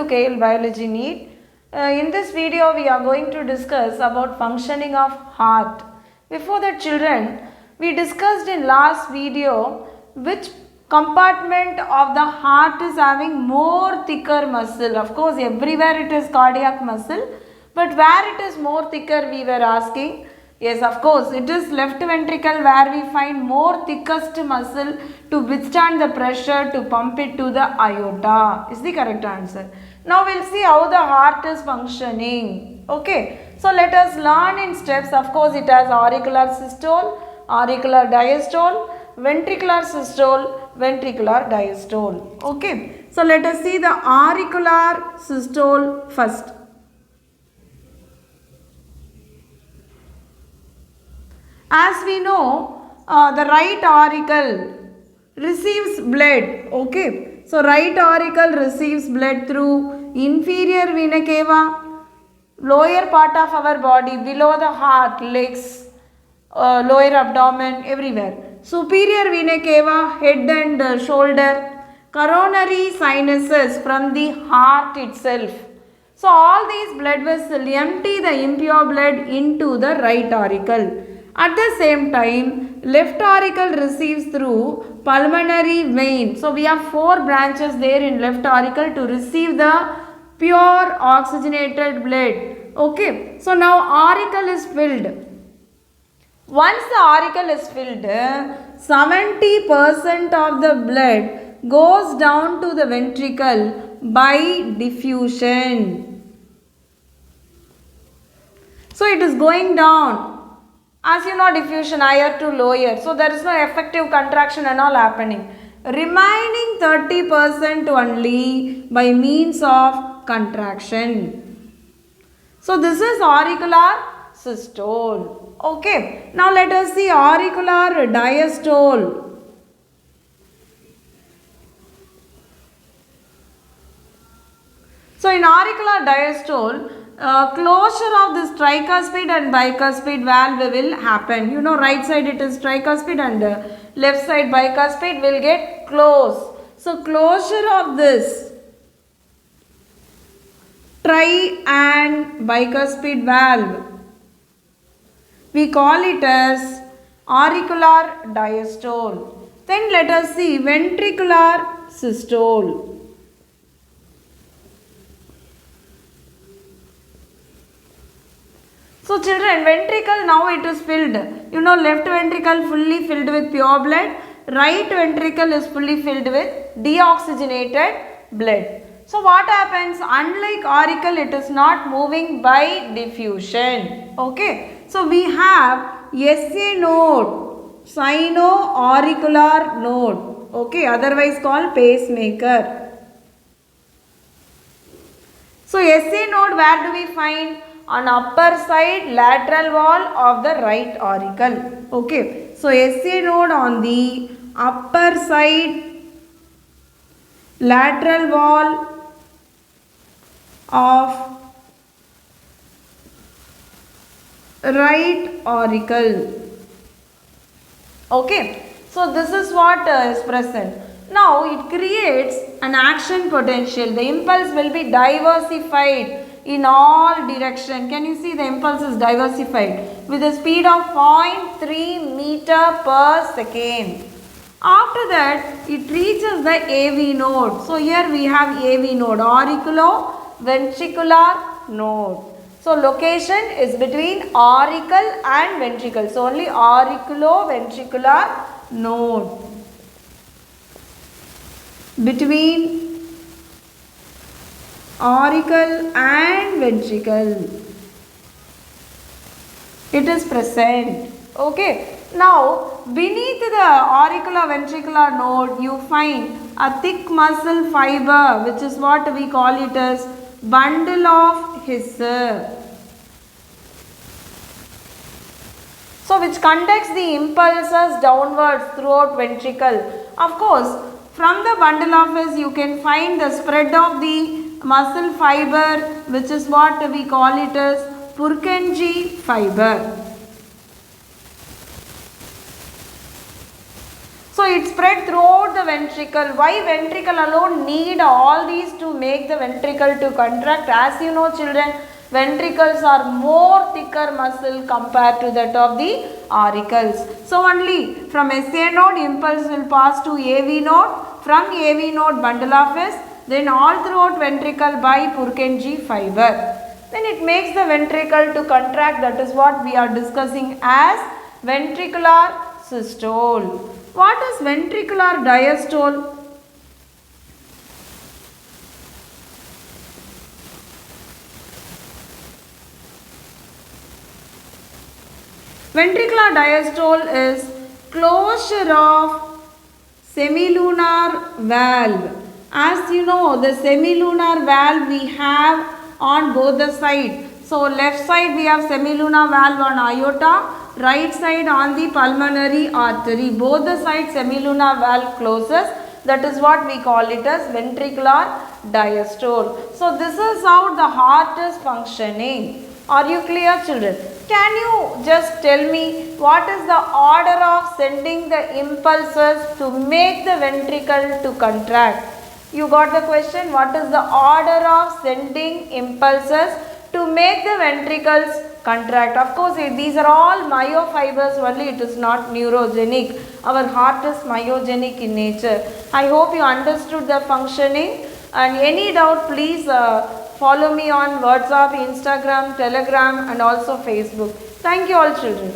to KL Biology NEET. In this video, we are going to discuss about functioning of heart. Before that, children, we discussed in last video which compartment of the heart is having more thicker muscle. Of course, everywhere it is cardiac muscle, but where it is more thicker, we were asking. Yes, of course, it is left ventricle where we find more thickest muscle to withstand the pressure to pump it to the aorta. Is the correct answer. Now we'll see how the heart is functioning. Okay, so let us learn in steps. Of course, it has auricular systole, auricular diastole, ventricular systole, ventricular diastole. Okay, so let us see the auricular systole first. As we know, the right auricle receives blood. Okay, so right auricle receives blood through inferior vena cava, lower part of our body, below the heart, legs, lower abdomen, everywhere. Superior vena cava, head and shoulder, coronary sinuses from the heart itself. So all these blood vessels empty the impure blood into the right auricle. At the same time, left auricle receives through pulmonary vein. So we have 4 branches there in left auricle to receive the pure oxygenated blood. Okay, so now auricle is filled. Once the auricle is filled, 70% of the blood goes down to the ventricle by diffusion. So it is going down. As you know, diffusion higher to lower. So there is no effective contraction and all happening. Remaining 30% only by means of contraction. So this is auricular systole. Okay. Now let us see auricular diastole. So in auricular diastole, closure of this tricuspid and bicuspid valve will happen. You know, right side it is tricuspid and left side bicuspid will get closed. So closure of this tri and bicuspid valve, we call it as auricular diastole. Then let us see ventricular systole. So children, ventricle now it is filled. You know, left ventricle fully filled with pure blood. Right ventricle is fully filled with deoxygenated blood. So what happens? Unlike auricle, it is not moving by diffusion. Okay. So we have SA node, sino-auricular node. Okay. Otherwise called pacemaker. So SA node, where do we find? On upper side lateral wall of the right auricle. Okay. So SA node on the upper side lateral wall of right auricle. Okay. So this is what is present. Now it creates an action potential. The impulse will be diversified in all direction. Can you see the impulse is diversified with a speed of 0.3 meter per second. After that, it reaches the AV node. So here we have AV node, auriculo-ventricular node. So location is between auricle and ventricle. So only auriculo-ventricular node between auricle and ventricle. It is present. Okay. Now, beneath the auriculo-ventricular node, you find a thick muscle fiber, which is what we call it as bundle of His. So, which conducts the impulses downwards throughout ventricle. Of course, from the bundle of His, you can find the spread of the muscle fiber, which is what we call it as Purkinje fiber. So So it spread throughout the ventricle. Why ventricle alone need all these to make the ventricle to contract? As you know children, ventricles are more thicker muscle compared to that of the auricles. So only from SA node impulse will pass to AV node, from AV node bundle of S, then all throughout ventricle by Purkinje fiber. Then it makes the ventricle to contract. That is what we are discussing as ventricular systole. What is ventricular diastole? Ventricular diastole is closure of semilunar valve. As you know, the semilunar valve we have on both the sides. So left side we have semilunar valve on aorta, right side on the pulmonary artery. Both the sides semilunar valve closes. That is what we call it as ventricular diastole. So this is how the heart is functioning. Are you clear children? Can you just tell me what is the order of sending the impulses to make the ventricle to contract? You got the question, what is the order of sending impulses to make the ventricles contract? Of course, these are all myofibers only, it is not neurogenic. Our heart is myogenic in nature. I hope you understood the functioning, and any doubt please follow me on WhatsApp, Instagram, Telegram and also Facebook. Thank you all children.